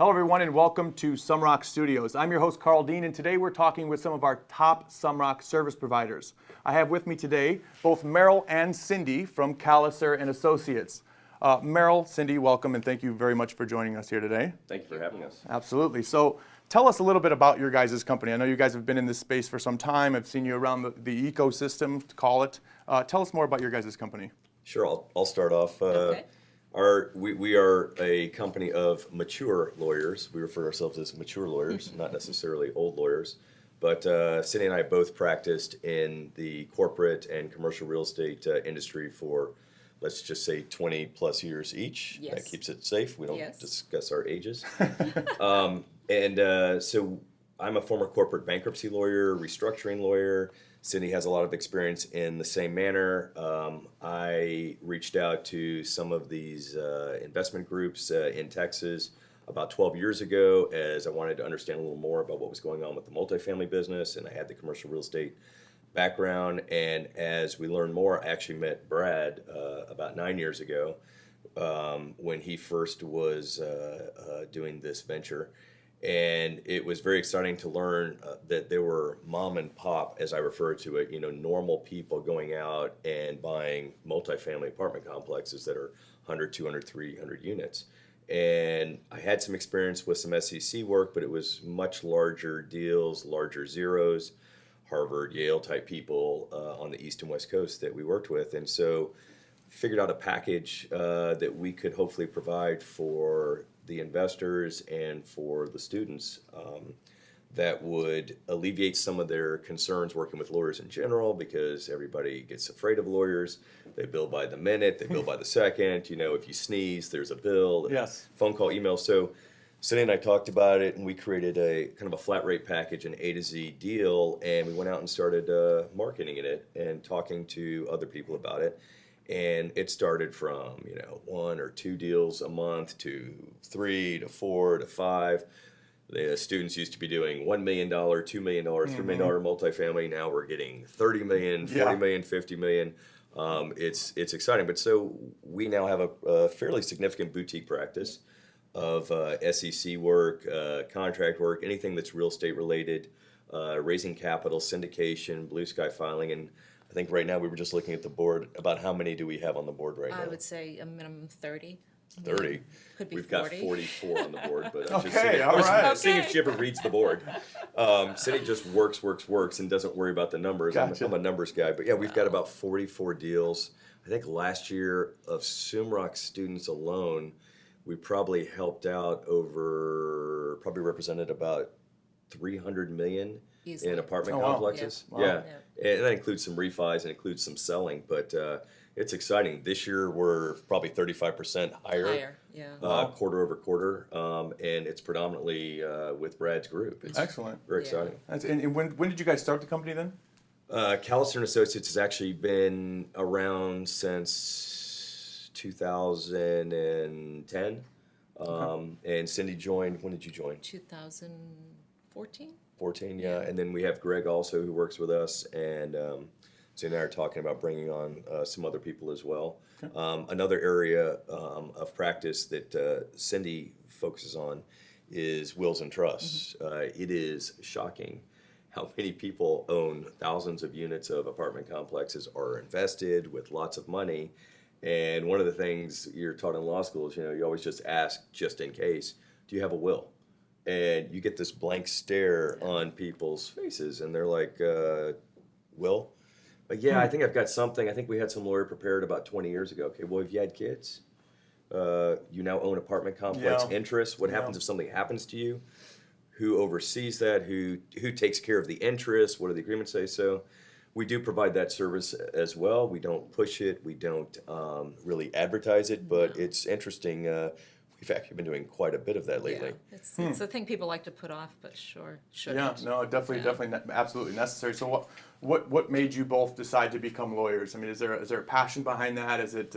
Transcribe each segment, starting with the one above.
Hello everyone and welcome to Sumrok Studios. I'm your host Carl Dean and today we're talking with some of our top Sumrok service providers. I have with me today both Merrill and Cindy from Kaliser Associates. Merrill, Cindy, welcome and thank you very much for joining us here today. Thank you for having us. Absolutely. So tell us a little bit about your guys' company. I know you guys have been in this space for some time. I've seen you around the ecosystem, to call it. Tell us more about your guys' company. Sure, I'll start off. Okay. We are a company of mature lawyers. We refer ourselves as mature lawyers, not necessarily old lawyers. But Cindy and I both practiced in the corporate and commercial real estate industry for, let's just say, 20 plus years each. Yes. That keeps it safe. We don't Yes. discuss our ages. So I'm a former corporate bankruptcy lawyer, restructuring lawyer. Cindy has a lot of experience in the same manner. I reached out to some of these investment groups in Texas about 12 years ago as I wanted to understand a little more about what was going on with the multifamily business, and I had the commercial real estate background. And as we learned more, I actually met Brad about 9 years ago when he first was doing this venture. And it was very exciting to learn that there were mom and pop, as I refer to it, normal people going out and buying multifamily apartment complexes that are 100, 200, 300 units. And I had some experience with some SEC work, but it was much larger deals, larger zeros, Harvard, Yale type people on the East and West Coast that we worked with. And so figured out a package that we could hopefully provide for the investors and for the students that would alleviate some of their concerns working with lawyers in general, because everybody gets afraid of lawyers. They bill by the minute, they bill by the second. If you sneeze, there's a bill. Yes. Phone call, email. So Cindy and I talked about it, and we created a kind of a flat rate package, an A to Z deal, and we went out and started marketing it and talking to other people about it. And it started from, 1 or 2 deals a month to 3 to 4 to 5. The students used to be doing $1 million, $2 million, $3 million multifamily. Now we're getting 30 million, 40 million, 50 million. It's exciting. But so we now have a fairly significant boutique practice of SEC work, contract work, anything that's real estate related, raising capital, syndication, blue sky filing, and I think right now we were just looking at the board about how many do we have on the board right now? I would say a minimum 30. 30. Could be We've 40. got 44 on the board, but Okay, all right. seeing if she ever reads the board. Cindy just works, and doesn't worry about the numbers. Gotcha. I'm a numbers guy, but yeah, we've got about 44 deals. I think last year of Sumrok students alone, we probably helped out probably represented about 300 million Easily. in apartment Oh, wow. complexes. Yeah. Yeah. Wow. And that includes some refis and includes some selling, but it's exciting. This year we're probably 35% higher, yeah. quarter over quarter, and it's predominantly with Brad's group. It's Excellent. very Yeah. exciting. And when did you guys start the company then? Kaliser Associates has actually been around since 2010, and Cindy joined. When did you join? 2014? 14, yeah. And then we have Greg also who works with us, and Cindy and I are talking about bringing on some other people as well. Okay. Another area of practice that Cindy focuses on is wills and trusts. It is shocking how many people own thousands of units of apartment complexes, are invested with lots of money. And one of the things you're taught in law school is, you always just ask, just in case, do you have a will? And you get this blank stare on people's faces, and they're like, will? But yeah, I think I've got something. I think we had some lawyer prepared about 20 years ago. Okay, well, if you had kids, you now own apartment complex interests. What happens if something happens to you? Who oversees that? Who takes care of the interest? What do the agreements say? So we do provide that service as well. We don't push it. We don't really advertise it, but it's interesting. We've actually been doing quite a bit of that lately. Yeah. It's the thing people like to put off, but shouldn't. Yeah, no, definitely, absolutely necessary. So, what made you both decide to become lawyers? I mean, is there a passion behind that? Is it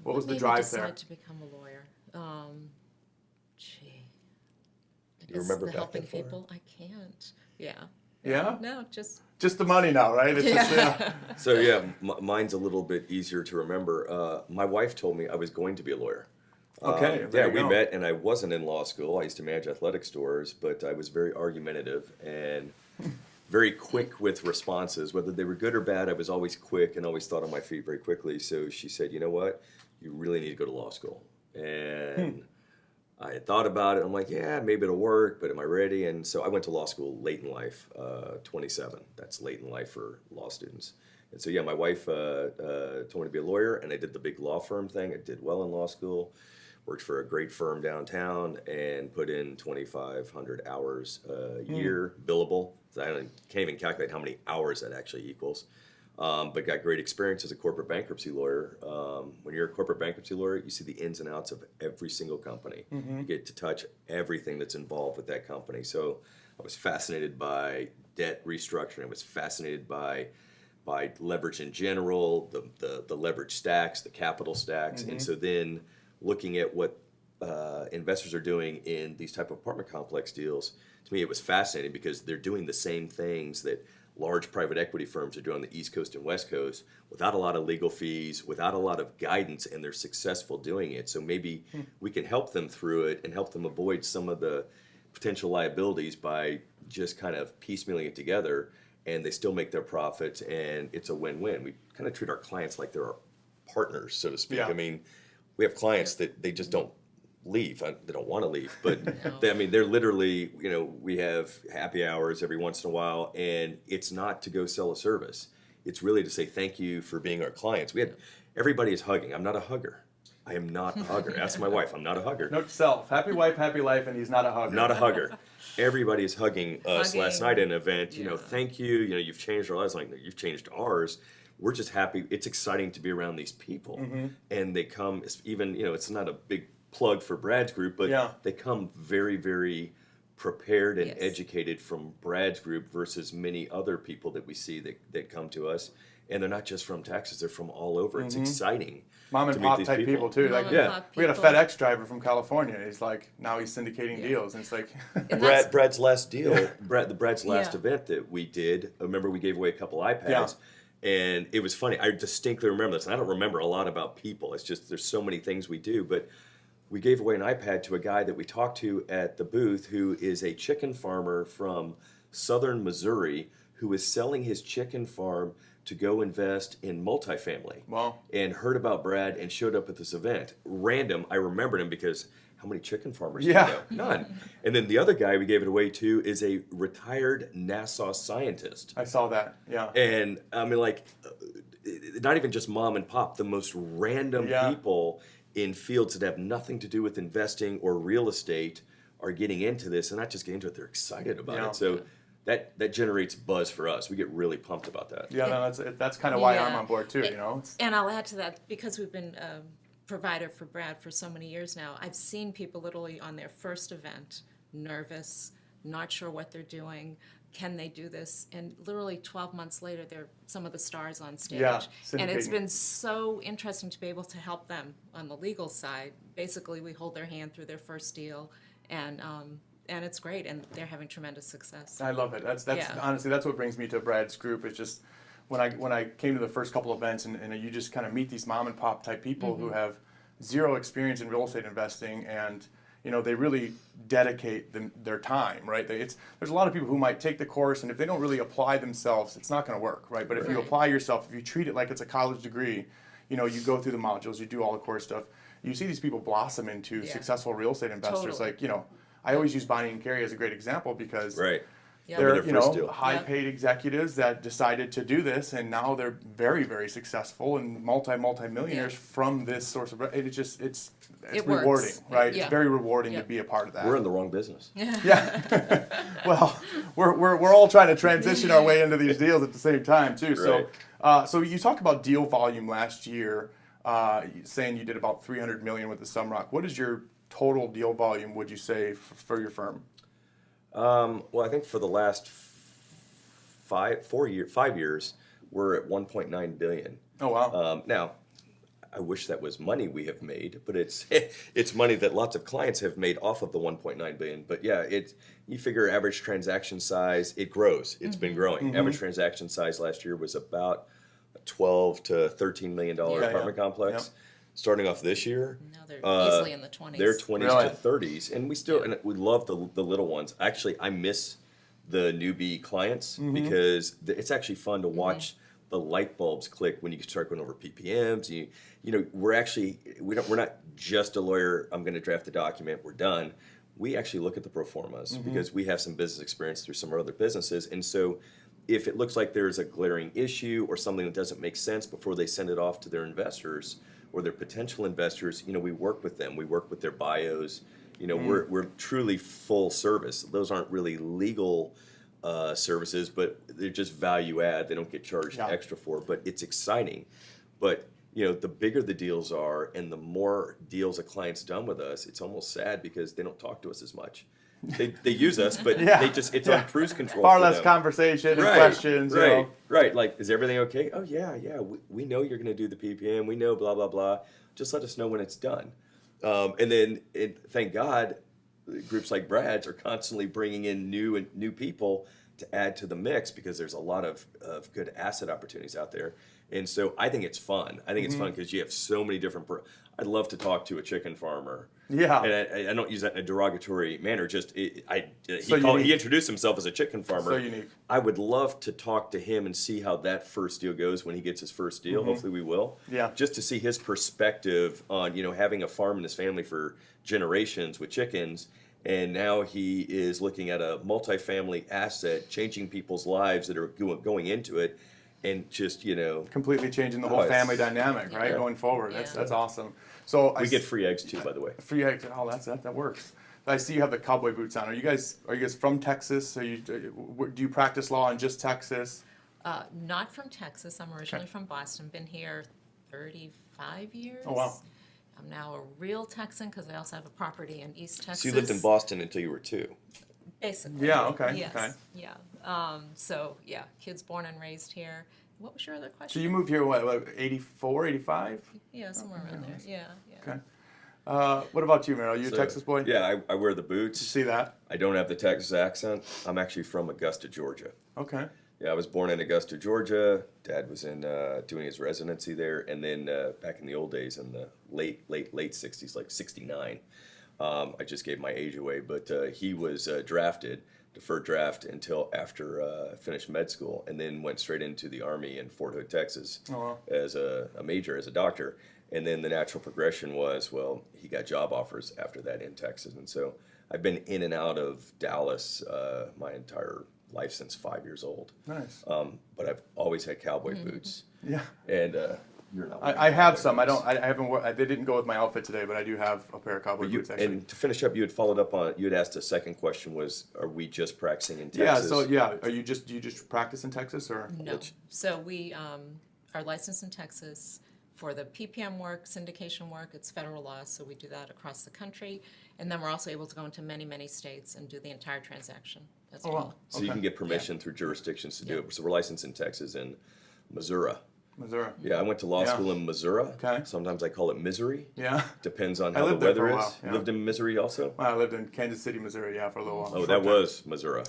what was the drive there? What made me decide to become a lawyer? Do you remember the back helping that far? people? I can't. Yeah. Yeah? No, just The money now, right? It's just, So yeah, mine's a little bit easier to remember. My wife told me I was going to be a lawyer. Okay, Yeah, there you we go. met, and I wasn't in law school. I used to manage athletic stores, but I was very argumentative and very quick with responses. Whether they were good or bad, I was always quick and always thought on my feet very quickly. So she said, you know what? You really need to go to law school. And I had thought about it. I'm like, yeah, maybe it'll work, but am I ready? And so I went to law school late in life, 27. That's late in life for law students. And so, yeah, my wife told me to be a lawyer, and I did the big law firm thing. I did well in law school, worked for a great firm downtown, and put in 2,500 hours a year, billable. So can't even calculate how many hours that actually equals. But got great experience as a corporate bankruptcy lawyer. When you're a corporate bankruptcy lawyer, you see the ins and outs of every single company. You get to touch everything that's involved with that company. So I was fascinated by debt restructuring. I was fascinated by leverage in general, the leverage stacks, the capital stacks. And so then looking at what investors are doing in these type of apartment complex deals, to me it was fascinating because they're doing the same things that large private equity firms are doing on the East Coast and West Coast without a lot of legal fees, without a lot of guidance, and they're successful doing it. So maybe we can help them through it and help them avoid some of the potential liabilities by just kind of piecemealing it together, and they still make their profits, and it's a win-win. We kind of treat our clients like they're our partners, so to speak. Yeah. I mean, we have clients that they just don't leave. They don't want to leave, but they're literally, we have happy hours every once in a while, and it's not to go sell a service. It's really to say thank you for being our clients. Everybody is hugging. I'm not a hugger. I am not a hugger. Ask my wife. I'm not a hugger. Note to self: happy wife, happy life, and he's not a hugger. Not a hugger. Everybody is hugging us. Hugging. Last night at an event, Yeah. thank you. You've changed our lives. Like, you've changed ours. We're just happy. It's exciting to be around these people, and they come. Even it's not a big plug for Brad's group, but they come very, very prepared and Yes. educated from Brad's group versus many other people that we see that come to us. And they're not just from Texas; they're from all over. It's exciting. Mom to and meet pop these type people too. Mom Like, and Yeah. pop we had a people. FedEx driver from California. He's like, now he's syndicating Yeah. deals, and it's like, And that's- Brad's last deal, Brad's last Yeah. event that we did. I remember we gave away a couple iPads, and it was funny. I distinctly remember this. And I don't remember a lot about people. It's just there's so many things we do, but we gave away an iPad to a guy that we talked to at the booth who is a chicken farmer from southern Missouri who is selling his chicken farm to go invest in multifamily. Wow. And heard about Brad and showed up at this event. Random. I remembered him because how many chicken farmers Yeah. do you know? None. And then the other guy we gave it away to is a retired NASA scientist. I saw that. Yeah. And I mean, not even just mom and pop, the most random Yeah. people in fields that have nothing to do with investing or real estate are getting into this, and not just getting into it, they're excited about Yeah. it. So that generates buzz for us. We get really pumped about that. Yeah, no, that's kind of why I'm Yeah. on board too. It's, And I'll add to that, because we've been a provider for Brad for so many years now, I've seen people literally on their first event, nervous, not sure what they're doing. Can they do this? And literally 12 months later, they're some of the stars on stage. Yeah, And it's syndicating. been so interesting to be able to help them on the legal side. Basically, we hold their hand through their first deal, and it's great, and they're having tremendous success. I love it. That's Yeah. honestly that's what brings me to Brad's group. It's just when I came to the first couple events and you just kind of meet these mom and pop type people who have zero experience in real estate investing, and they really dedicate their time, right? There's a lot of people who might take the course, and if they don't really apply themselves, it's not going to work, right? But if you Right. apply yourself, if you treat it like it's a college degree, you go through the modules, you do all the core stuff, you see these people blossom into Yeah. successful real estate investors. Totally. Like, I always use Bonnie and Carrie as a great example because Right. Yeah. they're Their first deal. high-paid executives that decided to do this, and now they're very, very successful and multi-millionaires Yeah. from from this source of. It's It works. rewarding, right? Yeah. It's very rewarding Yeah. to be a part of that. We're in the wrong business. Yeah. Well, we're all trying to transition our way into these deals at the same time too. Right. So you talked about deal volume last year, saying you did about 300 million with the Sumrok. What is your total deal volume, would you say, for your firm? Well, I think for the last 5 years, we're at 1.9 billion. Oh wow. Now, I wish that was money we have made, but it's it's money that lots of clients have made off of the 1.9 billion. But yeah, you figure average transaction size, it grows. It's been growing. Average transaction size last year was about a 12 to 13 million dollar Yeah, apartment yeah. complex. Yep. starting off this year. Now they're easily in the 20s. They're 20s Really? to 30s, and we still and we love the little ones. Actually, I miss the newbie clients because it's actually fun to watch the light bulbs click when you start going over PPMs. You know, we're not just a lawyer. I'm going to draft the document. We're done. We actually look at the pro formas because we have some business experience through some of our other businesses, and so if it looks like there's a glaring issue or something that doesn't make sense before they send it off to their investors or their potential investors, you know, we work with them. We work with their bios. You know, we're truly full service. Those aren't really legal services, but they're just value add. They don't get charged extra for, but it's exciting. But you know, the bigger the deals are and the more deals a client's done with us, it's almost sad because they don't talk to us as much. They use us, but it's on cruise control. Far for less them. conversation and questions. Right, you know. right. Like, is everything okay? Oh yeah. We know you're going to do the PPM. We know blah blah blah. Just let us know when it's done. And then, thank God, groups like Brad's are constantly bringing in new people to add to the mix because there's a lot of good asset opportunities out there. And so I think it's fun. I think it's fun because you have so many different. I'd love to talk to a chicken farmer. Yeah. And I don't use that in a derogatory manner. Just he introduced himself as a chicken farmer. So unique. I would love to talk to him and see how that first deal goes when he gets his first deal. Hopefully we will. Yeah. Just to see his perspective on, you know, having a farm in his family for generations with chickens. And now he is looking at a multifamily asset, changing people's lives that are going into it. And just, you know, Completely changing the whole family dynamic, right? Yeah. Going forward. Yeah. That's awesome. So we get free eggs too, by the way. free eggs. Oh, that works. I see you have the cowboy boots on. Are you guys from Texas? Do you practice law in just Texas? Not from Texas. I'm originally from Boston. Been here 35 years. Oh wow. I'm now a real Texan because I also have a property in East Texas. So you lived in Boston until you were 2. Basically. Yeah, okay, Yes. okay. Yeah. So, yeah, kids born and raised here. What was your other So question? you moved here what 84, 85? Yeah, somewhere around there. Yeah. Okay. What about you, Meryl? You a So, Texas boy? Yeah, I wear the boots. See that? I don't have the Texas accent. I'm actually from Augusta, Georgia. Okay. Yeah, I was born in Augusta, Georgia. Dad was in doing his residency there, and then back in the old days, in the late 60s, like 69. I just gave my age away, but he was drafted, deferred draft until after I finished med school, and then went straight into the Army in Fort Hood, Texas, as a major, as a doctor. And then the natural progression was, well, he got job offers after that in Texas, and so I've been in and out of Dallas my entire life since 5 years old. Nice. But I've always had cowboy boots. Yeah. And you're not. I have some. I haven't. They didn't go with my outfit today, but I do have a pair of cowboy You, boots. Actually. and to finish up, you had followed up on. You had asked a second question: was are we just practicing in Yeah. Texas? So yeah, do you just practice in Texas or? No. So we are licensed in Texas for the PPM work, syndication work. It's federal law, so we do that across the country. And then we're also able to go into many, many states and do the entire transaction as well. Wow. So you can get permission through jurisdictions to do it. So we're licensed in Texas and Missouri. Missouri. Yeah, I went to law school in Missouri. Okay. Sometimes I call it misery. Yeah. Depends on I how the lived there for weather a is. while, yeah. You lived in Missouri also? Well, I lived in Kansas City, Missouri, for a little while. Oh, that was Missouri.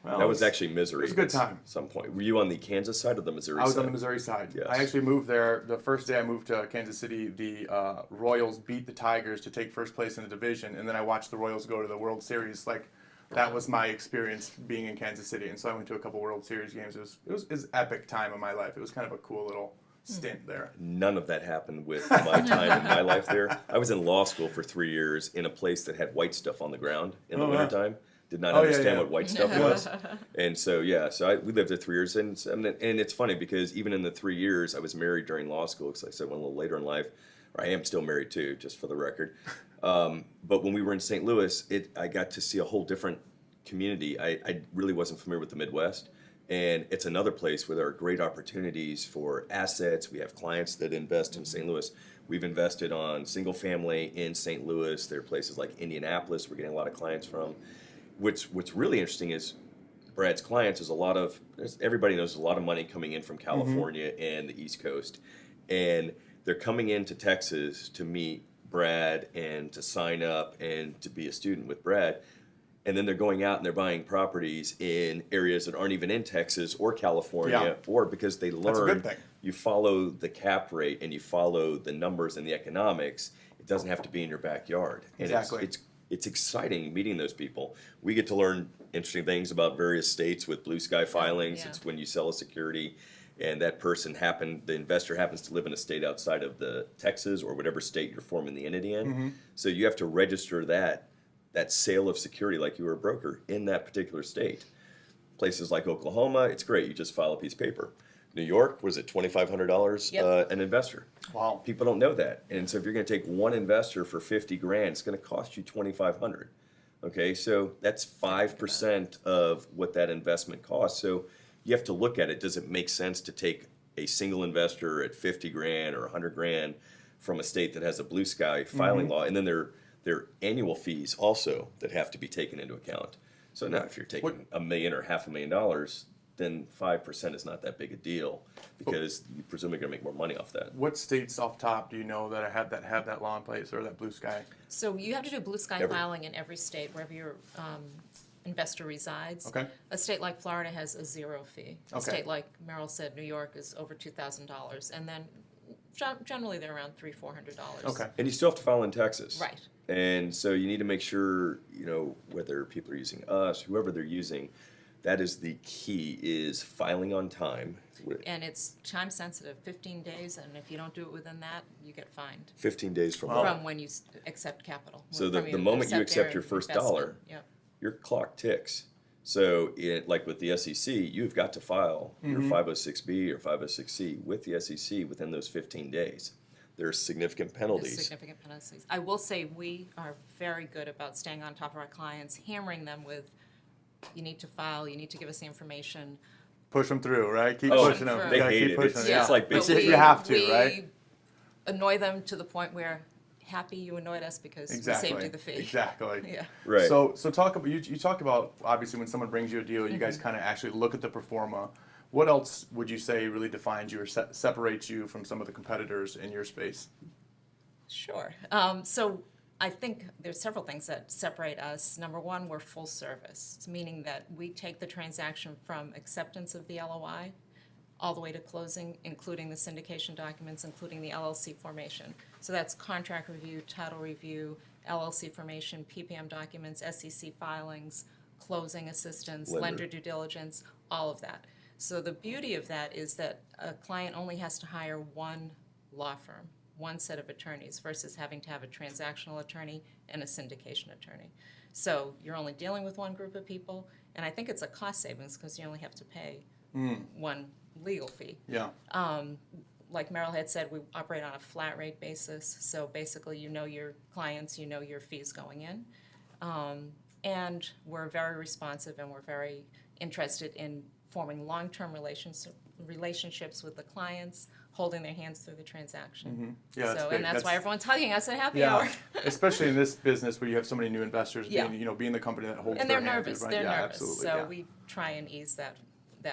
Well, That was actually Missouri. it was a good at time. some point. Were you on the Kansas side or the Missouri side? I was on the Missouri side. Yes. I actually moved there. The first day I moved to Kansas City, the Royals beat the Tigers to take first place in the division, and then I watched the Royals go to the World Series. Like, that was my experience being in Kansas City, and so I went to a couple World Series games. It was an epic time of my life. It was kind of a cool little stint there. None of that happened with my time in my life there. I was in law school for 3 years in a place that had white stuff on the ground in the wintertime. Did not understand what white stuff was. And so, we lived there 3 years. And it's funny because even in the 3 years, I was married during law school, because like I said, went a little later in life. Or I am still married too, just for the record. But when we were in St. Louis, I got to see a whole different community. I really wasn't familiar with the Midwest. And it's another place where there are great opportunities for assets. We have clients that invest in St. Louis. We've invested on single family in St. Louis. There are places like Indianapolis we're getting a lot of clients from. What's really interesting is Brad's clients is everybody knows there's a lot of money coming in from California and the East Coast. And they're coming into Texas to meet Brad and to sign up and to be a student with Brad. And then they're going out and they're buying properties in areas that aren't even in Texas or California, or because they learned you follow the cap rate and you follow the numbers and the economics, it doesn't have to be in your backyard. And Exactly. it's exciting meeting those people. We get to learn interesting things about various states with blue sky filings. Yeah. It's when you sell a security and that the investor happens to live in a state outside of the Texas or whatever state you're forming the entity in. So you have to register that sale of security like you were a broker in that particular state. Places like Oklahoma, it's great. You just file a piece of paper. New York, was it $2,500 Yep. an investor? Wow. People don't know that. And so if you're going to take one investor for 50 grand, it's going to cost you 2,500. Okay, so that's 5% of what that investment costs. So you have to look at it. Does it make sense to take a single investor at 50 grand or 100 grand from a state that has a blue sky filing law? And then there are annual fees also that have to be taken into account. So now if you're taking $1 million or $500,000, then 5% is not that big a deal because you're presumably going to make more money off that. What states off top do you know that have that law in place or that blue sky? So you have to do blue sky Every- filing in every state, wherever your investor resides. Okay. A state like Florida has a 0 fee. A Okay. state like Merrill said, New York is over $2,000. And then generally they're around $300-400. Okay. And you still have to file in Texas. Right. And so you need to make sure, whether people are using us, whoever they're using, that is the key, is filing on time. And it's time sensitive, 15 days, and if you don't do it within that, you get fined 15 days from from when you accept capital. So from the moment you accept their your first investment. dollar, Yep. your clock ticks. So like with the SEC, you've got to file your 506B or 506C with the SEC within those 15 days. There's significant There's penalties. significant penalties. I will say we are very good about staying on top of our clients, hammering them with, you need to file, you need to give us the information. Push them through, right? Keep Oh, pushing them. they You gotta hate keep it. pushing It's- them. it's like But basically- You have to, we right? annoy them to the point where happy you annoyed us because Exactly. we saved you the fee. Exactly. Yeah. Right. So talk about you talked about obviously when someone brings you a deal, you guys kind of actually look at the pro forma. What else would you say really defines you or separates you from some of the competitors in your space? Sure. So I think there's several things that separate us. Number one, we're full service, meaning that we take the transaction from acceptance of the LOI all the way to closing, including the syndication documents, including the LLC formation. So that's contract review, title review, LLC formation, PPM documents, SEC filings, closing assistance, lender due diligence, all of that. So the beauty of that is that a client only has to hire one law firm, one set of attorneys, versus having to have a transactional attorney and a syndication attorney. So you're only dealing with one group of people, and I think it's a cost savings because you only have to pay one legal fee. Yeah. Like Merrill had said, we operate on a flat rate basis, so basically you know your clients, you know your fees going in. And we're very responsive and we're very interested in forming long-term relationships with the clients, holding their hands through the transaction. Yeah, that's So, big. and that's why everyone's hugging us at happy Yeah, hour. especially in this business where you have so many new investors, Yeah. being the company that holds And their they're hand, nervous, right? they're Yeah, nervous. absolutely. So yeah. we try and ease that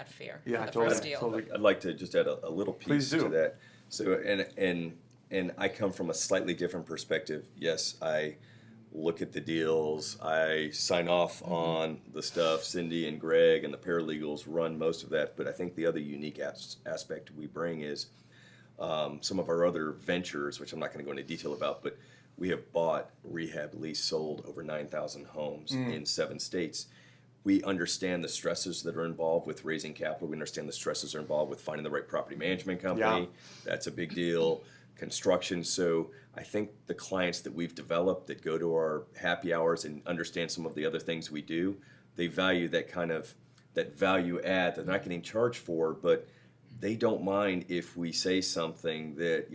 fear Yeah, for the totally, first deal. totally. I'd like to just add a little Please piece do. to that. So and I come from a slightly different perspective. Yes, I look at the deals. I sign off on the stuff. Cindy and Greg and the paralegals run most of that. But I think the other unique aspect we bring is some of our other ventures, which I'm not going to go into detail about, but we have bought, rehab, leased, sold over 9,000 homes in 7 states. We understand the stresses that are involved with raising capital. We understand the stresses that are involved with finding the right property management company. Yeah. That's a big deal. Construction. So I think the clients that we've developed that go to our happy hours and understand some of the other things we do, they value that that value add that they're not getting charged for, but they don't mind if we say something that,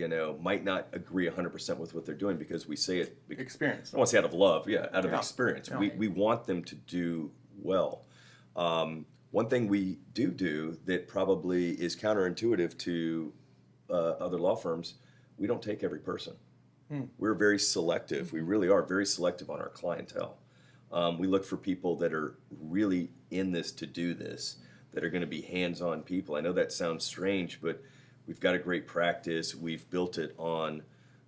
might not agree 100% with what they're doing because we say it. Experience. I don't want to say out of love, out of Yeah. experience. Yeah. We want them to do well. One thing we do that probably is counterintuitive to other law firms, we don't take every person. We're very selective. We really are very selective on our clientele. We look for people that are really in this to do this, that are going to be hands-on people. I know that sounds strange, but we've got a great practice. We've built it on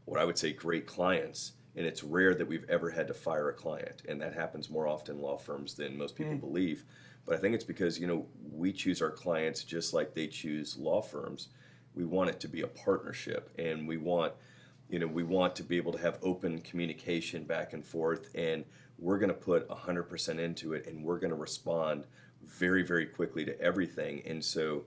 what I would say great clients, and it's rare that we've ever had to fire a client, and that happens more often in law firms than most people believe. But I think it's because we choose our clients just like they choose law firms. We want it to be a partnership, and we want to be able to have open communication back and forth, and we're going to put 100% into it, and we're going to respond very, very quickly to everything. And so,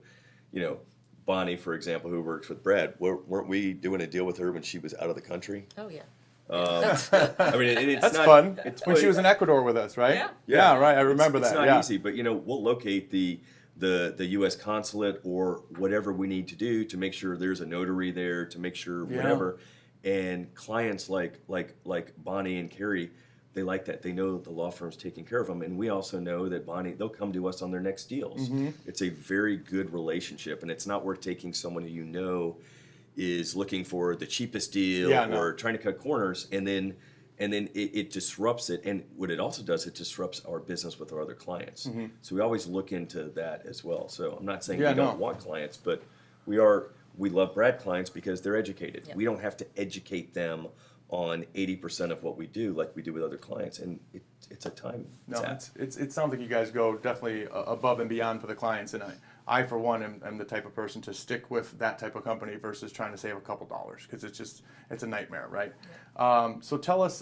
Bonnie, for example, who works with Brad, weren't we doing a deal with her when she was out of the country? Oh, yeah. I mean, it's That's not fun. It's When she was in Ecuador with us, right? Yeah. Yeah, right. I remember it's that. not yeah. easy, but we'll locate the U.S. consulate or whatever we need to do to make sure there's a notary there, to make sure whatever. And clients like Bonnie and Carrie, they like that. They know the law firm's taking care of them, and we also know that Bonnie, they'll come to us on their next deals. It's a very good relationship, and it's not worth taking someone who is looking for the cheapest deal or trying to cut corners, and then it disrupts it. And what it also does, it disrupts our business with our other clients. So we always look into that as well. So I'm not saying we don't want clients, but we love Brad clients because they're educated. Yep. We don't have to educate them on 80% of what we do like we do with other clients, and it's a time. It sounds like you guys go definitely above and beyond for the clients, and I for one am the type of person to stick with that type of company versus trying to save a couple dollars, because it's a nightmare, right? So tell us,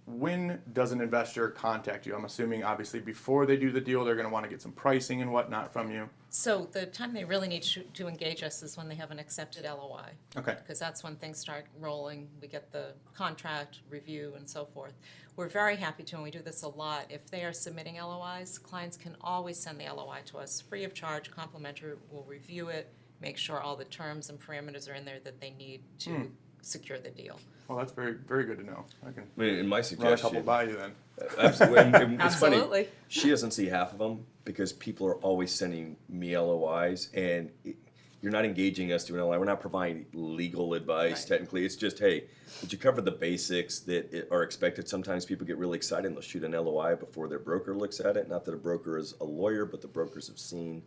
when does an investor contact you? I'm assuming obviously before they do the deal, they're going to want to get some pricing and whatnot from you. So the time they really need to engage us is when they have an accepted LOI. Okay. Because that's when things start rolling. We get the contract review and so forth. We're very happy to, and we do this a lot. If they are submitting LOIs, clients can always send the LOI to us free of charge, complimentary. We'll review it, make sure all the terms and parameters are in there that they need to secure the deal. Well, that's very, very good to know. I can I mean, in my run a suggestion, couple by you then. absolutely. And it's funny, Absolutely. she doesn't see half of them because people are always sending me LOIs, and you're not engaging us to an LOI. We're not providing legal advice. Right. Technically, it's just, hey, did you cover the basics that are expected? Sometimes people get really excited and they'll shoot an LOI before their broker looks at it. Not that a broker is a lawyer, but the brokers have seen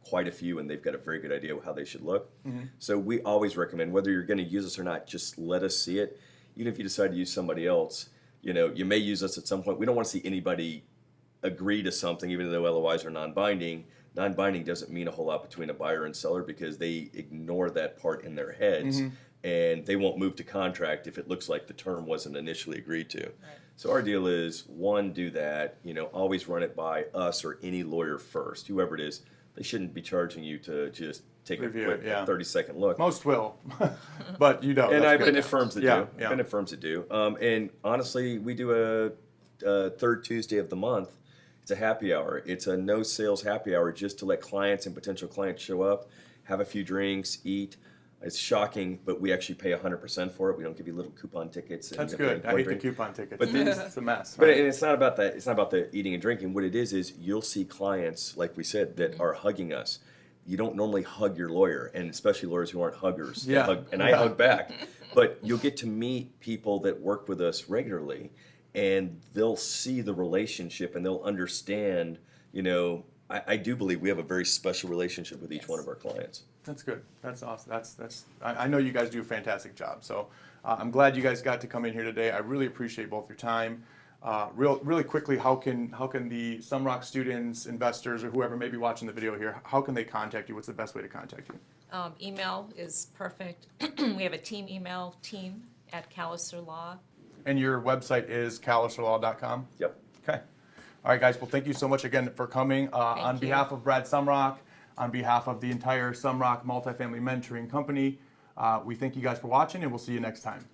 quite a few, and they've got a very good idea of how they should look. So we always recommend, whether you're going to use us or not, just let us see it. Even if you decide to use somebody else, you may use us at some point. We don't want to see anybody agree to something, even though LOIs are non-binding. Non-binding doesn't mean a whole lot between a buyer and seller because they ignore that part in their heads, and they won't move to contract if it looks like the term wasn't initially agreed to. Right. So our deal is, one, do that. Always run it by us or any lawyer first, whoever it is. They shouldn't be charging you to just take a quick 30-second look. Most will, but you don't. And That's I've good. been at firms that do. Yeah. I've been at firms that do. And honestly, we do a third Tuesday of the month. It's a happy hour. It's a no sales happy hour just to let clients and potential clients show up, have a few drinks, eat. It's shocking, but we actually pay 100% for it. We don't give you little coupon tickets. That's good. I hate the coupon tickets. But It's a mess. But Right? and it's not about that. It's not about the eating and drinking. What it is you'll see clients, like we said, that are hugging us. You don't normally hug your lawyer, and especially lawyers who aren't huggers. Yeah. I hug back. But you'll get to meet people that work with us regularly, and they'll see the relationship and they'll understand. I do believe we have a very special relationship with each one of our clients. That's good. That's awesome. I know you guys do a fantastic job. So I'm glad you guys got to come in here today. I really appreciate both your time. Really quickly, how can the Sumrok students, investors, or whoever may be watching the video here, how can they contact you? What's the best way to contact you? Email is perfect. We have a team email, team@KaliserLaw. And your website is kaliserlaw.com? Yep. Okay. All right, guys. Well, thank you so much again for coming. On you. behalf of Brad Sumrok, on behalf of the entire Sumrok Multifamily Mentoring Company, we thank you guys for watching, and we'll see you next time.